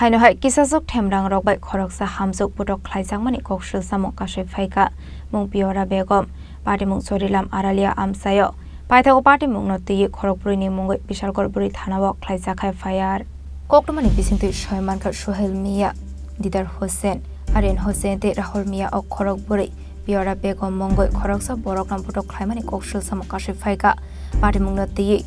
Haino hai kisasok themrang rok bai khoroksa hamjuk putok khlaijangmani kokshil samok kasai phaika mung piora begom party mung sorilam aralia amsayo paithago party mung noti khorokpuri ni mungoi bishalkorpuri thanao khlaijakhai fire koktomani bisingti shoyman kha sohel miya didar hosen aren hosen te rahul miya ok khorokpuri piora begom mungoi khoroksa borokram putok khlaimani kokshil samok kasai phaika party mung noti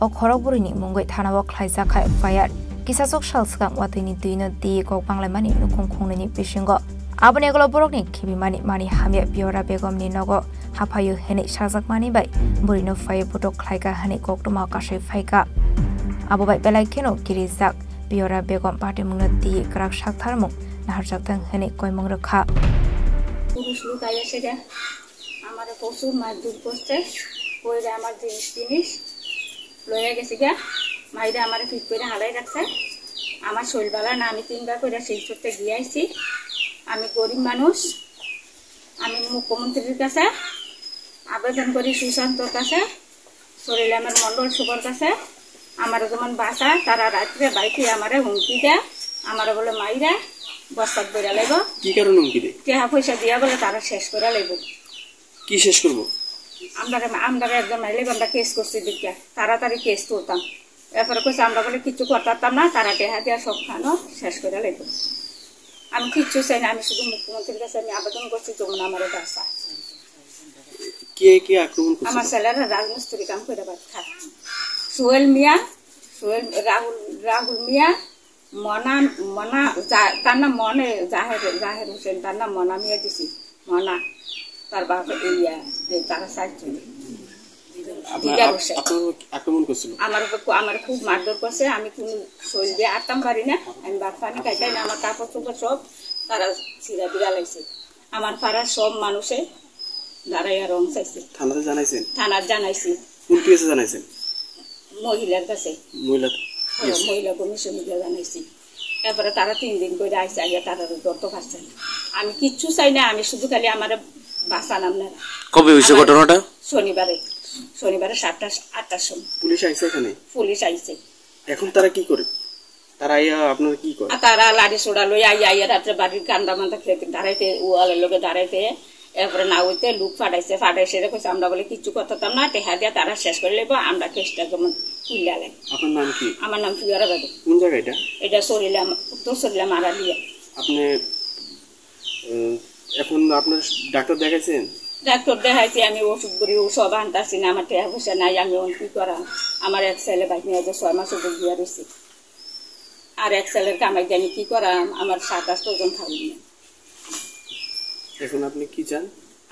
ok khorokpuri ni mungoi thanao khlaijakhai fire Kisasok shalskang watini duino di kok panglemani nukung kungnini pishingo. Abone egolo borokni kibimani mani hamya biora begom ni nogo hapayu hene shazak mani bai burino faye putok khlaika hane kok tuma kashe faika. Abo bai belai keno kirizak biora begom party mungno di krak shak tharmung naharjak tang hane koi mung rakha. পুরুষ লোক আইসে যা আমার প্রচুর মারধর করছে কইরা আমার জিনিস লয়ে গেছে গা মাইরা আমার ফিট করে হালাই রাখছে আমার শৈলবালা না আমি তিনবার করে সেই করতে গিয়ে আইছি আমি গরিব মানুষ আমি মুখ্যমন্ত্রীর কাছে আবেদন করি সুশান্তর কাছে সরিলামের মন্ডল সুবর কাছে আমার যেমন বাসা তারা রাত্রে বাইকে আমারে হুমকি দেয় আমার বলে মাইরা বস্তাত বেড়া লাগবো কি কারণে হুমকি দেয় টাকা পয়সা দিয়া বলে তারা শেষ করে লাগবো কি শেষ করবো আমরা একজন মাইলে আমরা কেস করছি দিকা তাড়াতাড়ি কেস তুলতাম এরপরে কইছে আমরা বলে কিছু করতাম না তারা টাকা দিয়া সব খানো শেষ করে লাগবো আমি কিচ্ছু চাই না আমি শুধু মুখ্যমন্ত্রীর কাছে আমি আবেদন করছি যেমন আমার বাসা কে আক্রমণ করছে আমার ছেলেরা রাজমিস্ত্রি কাম করে খায় সোহেল মিয়া রাহুল মিয়া মনা তার নাম মনে জাহের হোসেন তার নাম মনা মিয়া দিছি মনা তার বাপ ইয়া তারা চারজন আমার খুব মারধর করছে আমি কোনো শরীর দিয়ে আটতাম পারি না আমি বাপ পানি খাইতাই না আমার কাপড় চোপড় সব তারা ছিঁড়া বিড়া লাগছে আমার পাড়ার সব মানুষে দাঁড়াইয়া রং চাইছে থানাতে জানাইছেন থানার জানাইছি কোন কেসে জানাইছেন মহিলার কাছে মহিলা কমিশনে জানাইছি এরপরে তারা 3 দিন করে আইসে আইয়া তারা দত্ত খাচ্ছে আমি কিচ্ছু চাই না আমি শুধু খালি আমার বাঁচালাম না কবে হয়েছে ঘটনাটা শনিবারে 7টা 8টার সময় পুলিশ আইছে এখানে পুলিশ আইছে এখন তারা কি করে তারা আইয়া আপনারা কি করে তারা লাড়ি সোড়া লই আইয়া রাত্রে বাড়ির কান্দা মান্দা খেতে দাঁড়াইতে ওয়ালের লোকে দাঁড়াইতে এরপরে না হইতে লুক ফাটাইছে কইছে আমরা বলে কিছু করতাম না টেহা দিয়া তারা শেষ করে লেবো আমরা কেসটা যেমন তুইলা লাই আপনার নাম কি আমার নাম পিয়ারা বাদে কোন জায়গা এটা সরিলাম উত্তর সরিলাম আড়ালিয়া আপনি এখন আপনার ডাক্তার দেখাইছেন ডাক্তার দেখাইছি আমি ওষুধ করি সব আনতাছি না আমার টেহা পয়সা নাই আমি কি করা আমার এক ছেলে বাইক নিয়ে 6 মাস উপর দিয়া রয়েছে আর এক ছেলের কামাই দিয়ে আমি কি করা আমার 7-8 জন খাবি না এখন আপনি কি চান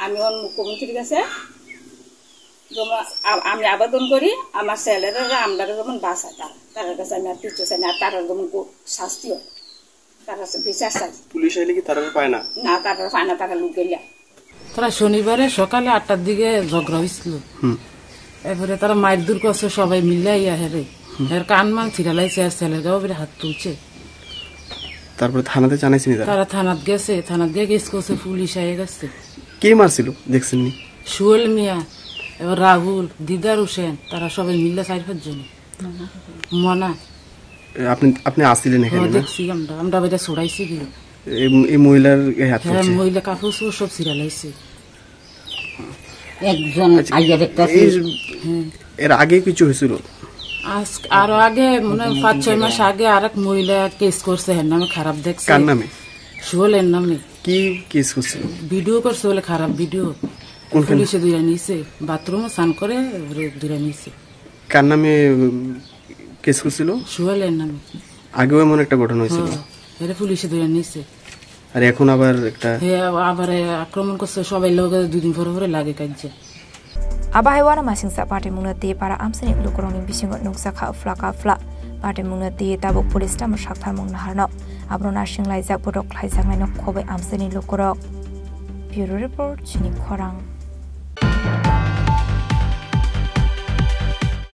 আমি মুখ্যমন্ত্রীর কাছে আমি আবেদন করি আমার ছেলেরা আমরা যেমন বাসা তার কাছে আমি আর কিছু চাই না তারা যেমন শাস্তি তারা বিচার চাই পুলিশ আইলে কি তারা পায় না না তারা পায় না তারা লুক গেলে তারা শনিবারে সকালে 8টার দিকে ঝগড়া হয়েছিল এরপরে তারা মারধর করছে সবাই মিলে হেরে এর কান মান ছিড়ালাইছে আর ছেলের গাও বেড়ে হাত তুলছে তারপরে থানাতে জানাইছেন তারা থানাত গেছে থানাত গিয়ে কেস করছে পুলিশ আইয়ে গেছে কে মারছিল দেখছেন নি সোহেল মিয়া এবার রাহুল দিদার হোসেন তারা সবাই মিলে 4-5 জন মনা আপনি আসছিলেন এখানে দেখছি আমরা বেটা ছড়াইছি কি এই মহিলার হাত তুলছে মহিলা কাপড় সব ছিড়ালাইছে একজন আইয়া দেখতাছি এর আগে কিছু হয়েছিল আরো আগে মানে 5-6 মাস আগে আরেক মহিলা কেস করছে এর নামে খারাপ দেখছে কার নামে সোহেলের নামে কি কেস করছিল ভিডিও করছে বলে খারাপ ভিডিও পুলিশে ধরে নিয়েছে বাথরুমে স্নান করে ধরে নিয়েছে কার নামে কেস করছিল সোহেলের নামে আগেও এমন একটা ঘটনা হয়েছিল এর পুলিশে ধরে নিয়েছে আর এখন আবার একটা আবার আক্রমণ করছে সবাই লোক 2 দিন পরে লাগে কাজে Abahiwana masingsa party munati para amsani lukurongni bisingo nuksakha flaka party munati tabuk police tam shakthar mung naharno abrona singlai jak bodok khlaijak naino khobai amsani lukurok Bureau report chini khorang